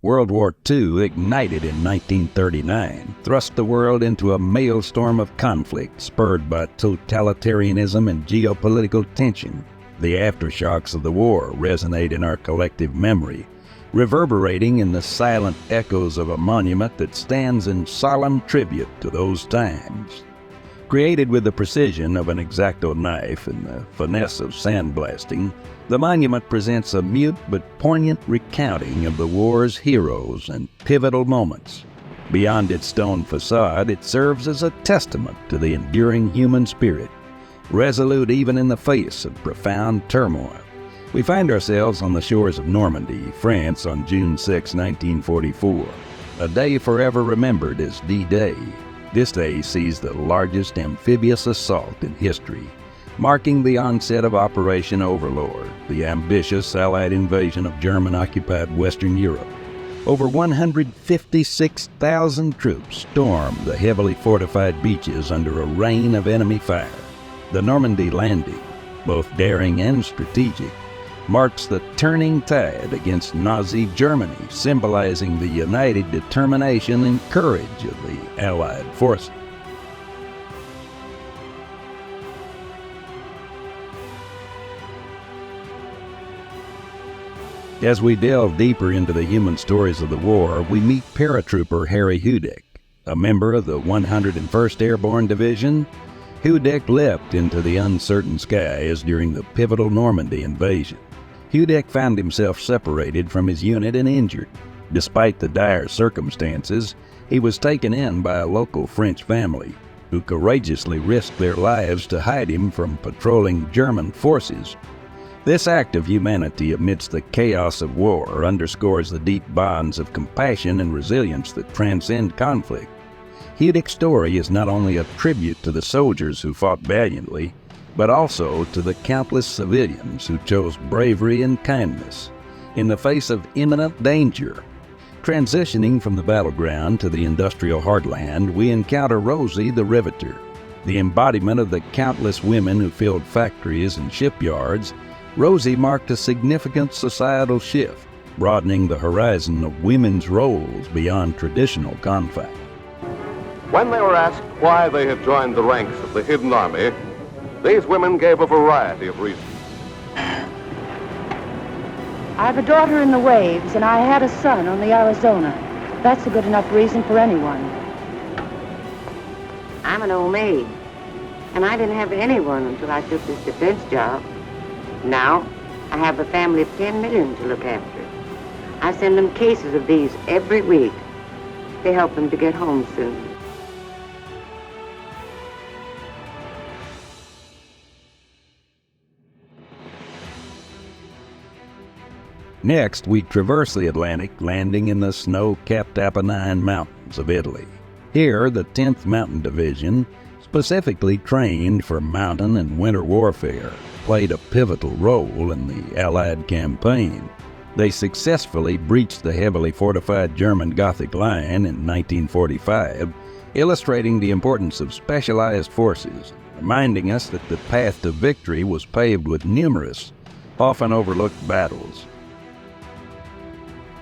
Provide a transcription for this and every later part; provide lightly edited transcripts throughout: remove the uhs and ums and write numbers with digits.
World War II, ignited in 1939, thrust the world into a maelstrom of conflict spurred by totalitarianism and geopolitical tension. The aftershocks of the war resonate in our collective memory, reverberating in the silent echoes of a monument that stands in solemn tribute to those times. Created with the precision of an X-Acto knife and the finesse of sandblasting, the monument presents a mute but poignant recounting of the war's heroes and pivotal moments. Beyond its stone facade, it serves as a testament to the enduring human spirit, resolute even in the face of profound turmoil. We find ourselves on the shores of Normandy, France, on June 6, 1944, a day forever remembered as D-Day. This day sees the largest amphibious assault in history, marking the onset of Operation Overlord, the ambitious Allied invasion of German-occupied Western Europe. Over 156,000 troops stormed the heavily fortified beaches under a rain of enemy fire. The Normandy landing, both daring and strategic, marks the turning tide against Nazi Germany, symbolizing the united determination and courage of the Allied forces. As we delve deeper into the human stories of the war, we meet Paratrooper Harry Hudec, a member of the 101st Airborne Division. Hudec leapt into the uncertain skies during the pivotal Normandy invasion. Hudec found himself separated from his unit and injured. Despite the dire circumstances, he was taken in by a local French family, who courageously risked their lives to hide him from patrolling German forces. This act of humanity amidst the chaos of war underscores the deep bonds of compassion and resilience that transcend conflict. Hudec's story is not only a tribute to the soldiers who fought valiantly, but also to the countless civilians who chose bravery and kindness in the face of imminent danger. Transitioning from the battleground to the industrial heartland, we encounter Rosie the Riveter, the embodiment of the countless women who filled factories and shipyards. Rosie marked a significant societal shift, broadening the horizon of women's roles beyond traditional confines. When they were asked why they had joined the ranks of the hidden army, these women gave a variety of reasons. I have a daughter in the waves, and I had a son on the Arizona. That's a good enough reason for anyone. I'm an old maid, and I didn't have anyone until I took this defense job. Now, I have a family of 10 million to look after. I send them cases of these every week. They help them to get home soon. Next, we traverse the Atlantic, landing in the snow-capped Apennine Mountains of Italy. Here, the 10th Mountain Division, specifically trained for mountain and winter warfare, played a pivotal role in the Allied campaign. They successfully breached the heavily fortified German Gothic Line in 1945, illustrating the importance of specialized forces, reminding us that the path to victory was paved with numerous, often overlooked battles.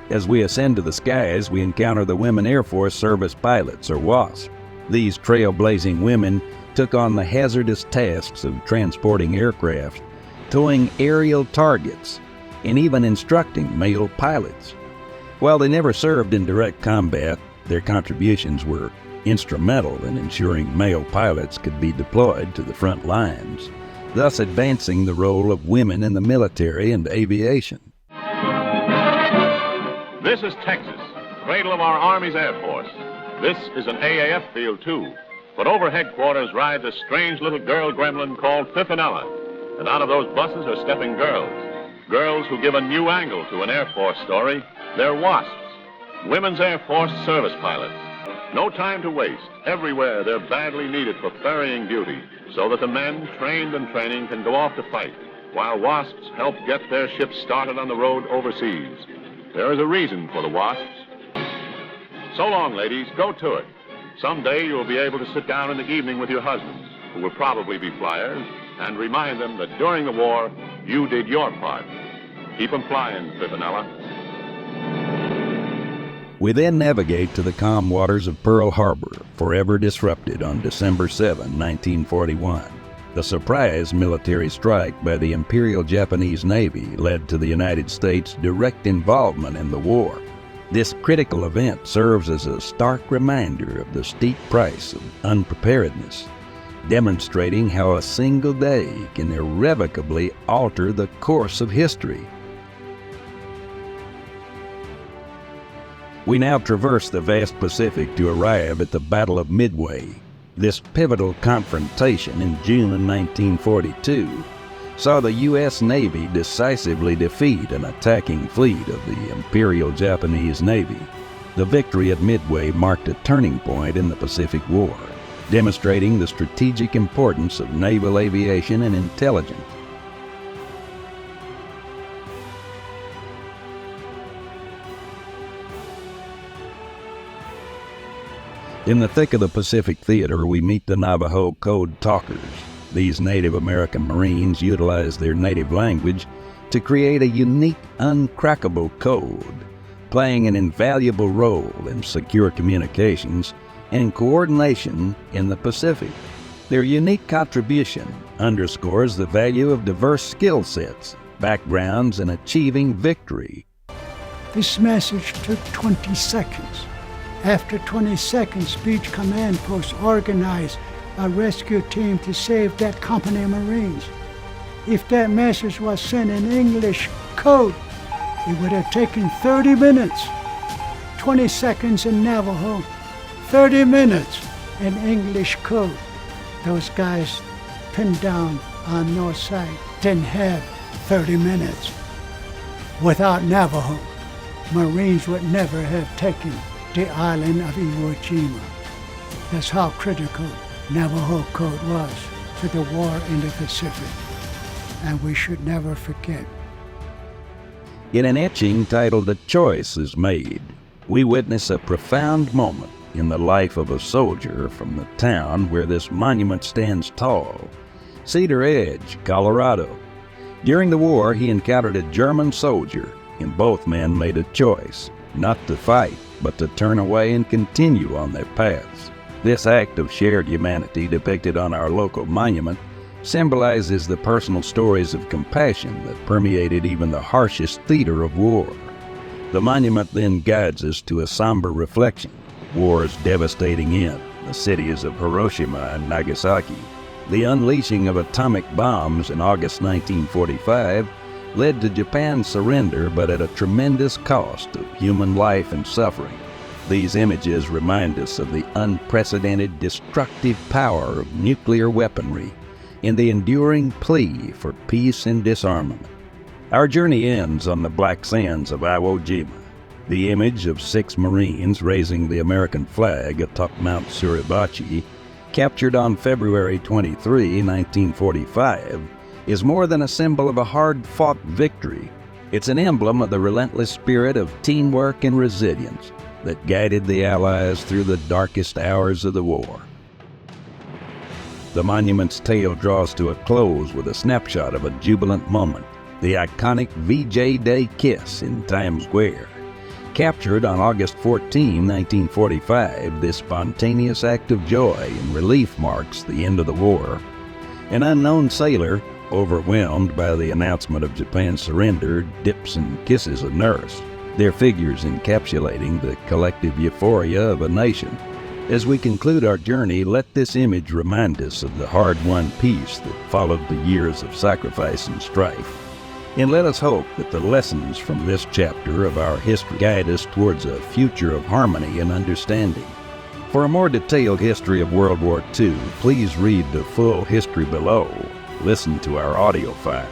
As we ascend to the skies, we encounter the Women Air Force Service Pilots, or WASP. These trailblazing women took on the hazardous tasks of transporting aircraft, towing aerial targets, and even instructing male pilots. While they never served in direct combat, their contributions were instrumental in ensuring male pilots could be deployed to the front lines, thus advancing the role of women in the military and aviation. This is Texas, cradle of our Army's Air Force. This is an AAF field, too. But over headquarters rides a strange little girl gremlin called Fifinella. And out of those buses are stepping girls. Girls who give a new angle to an Air Force story. They're WASPs, Women's Air Force Service Pilots. No time to waste. Everywhere they're badly needed for ferrying duty, so that the men, trained and training, can go off to fight, while WASPs help get their ships started on the road overseas. There is a reason for the WASPs. So long, ladies. Go to it. Someday you'll be able to sit down in the evening with your husbands, who will probably be flyers, and remind them that during the war, you did your part. Keep them flying, Fifinella. We then navigate to the calm waters of Pearl Harbor, forever disrupted on December 7, 1941. The surprise military strike by the Imperial Japanese Navy led to the United States' direct involvement in the war. This critical event serves as a stark reminder of the steep price of unpreparedness, demonstrating how a single day can irrevocably alter the course of history. We now traverse the vast Pacific to arrive at the Battle of Midway. This pivotal confrontation in June 1942 saw the U.S. Navy decisively defeat an attacking fleet of the Imperial Japanese Navy. The victory at Midway marked a turning point in the Pacific War, demonstrating the strategic importance of naval aviation and intelligence. In the thick of the Pacific Theater, we meet the Navajo Code Talkers. These Native American Marines utilize their native language to create a unique, uncrackable code, playing an invaluable role in secure communications and coordination in the Pacific. Their unique contribution underscores the value of diverse skill sets, backgrounds, in achieving victory. This message took 20 seconds. After 20 seconds, each command post organized a rescue team to save that company of Marines. If that message was sent in English code, it would have taken 30 minutes. 20 seconds in Navajo, 30 minutes in English code. Those guys pinned down on north side didn't have 30 minutes. Without Navajo, Marines would never have taken the island of Iwo Jima. That's how critical Navajo Code was to the war in the Pacific, and we should never forget. In an etching titled "A Choice is Made," we witness a profound moment in the life of a soldier from the town where this monument stands tall, Cedaredge, Colorado. During the war, he encountered a German soldier, and both men made a choice, not to fight, but to turn away and continue on their paths. This act of shared humanity depicted on our local monument symbolizes the personal stories of compassion that permeated even the harshest theater of war. The monument then guides us to a somber reflection. War's devastating end, the cities of Hiroshima and Nagasaki. The unleashing of atomic bombs in August 1945 led to Japan's surrender, but at a tremendous cost of human life and suffering. These images remind us of the unprecedented destructive power of nuclear weaponry and the enduring plea for peace and disarmament. Our journey ends on the black sands of Iwo Jima. The image of 6 Marines raising the American flag atop Mount Suribachi, captured on February 23, 1945, is more than a symbol of a hard-fought victory. It's an emblem of the relentless spirit of teamwork and resilience that guided the Allies through the darkest hours of the war. The monument's tale draws to a close with a snapshot of a jubilant moment, the iconic VJ Day kiss in Times Square. Captured on August 14, 1945, this spontaneous act of joy and relief marks the end of the war. An unknown sailor, overwhelmed by the announcement of Japan's surrender, dips and kisses a nurse, their figures encapsulating the collective euphoria of a nation. As we conclude our journey, let this image remind us of the hard-won peace that followed the years of sacrifice and strife. And let us hope that the lessons from this chapter of our history guide us towards a future of harmony and understanding. For a more detailed history of World War II, please read the full history below. Listen to our audio file.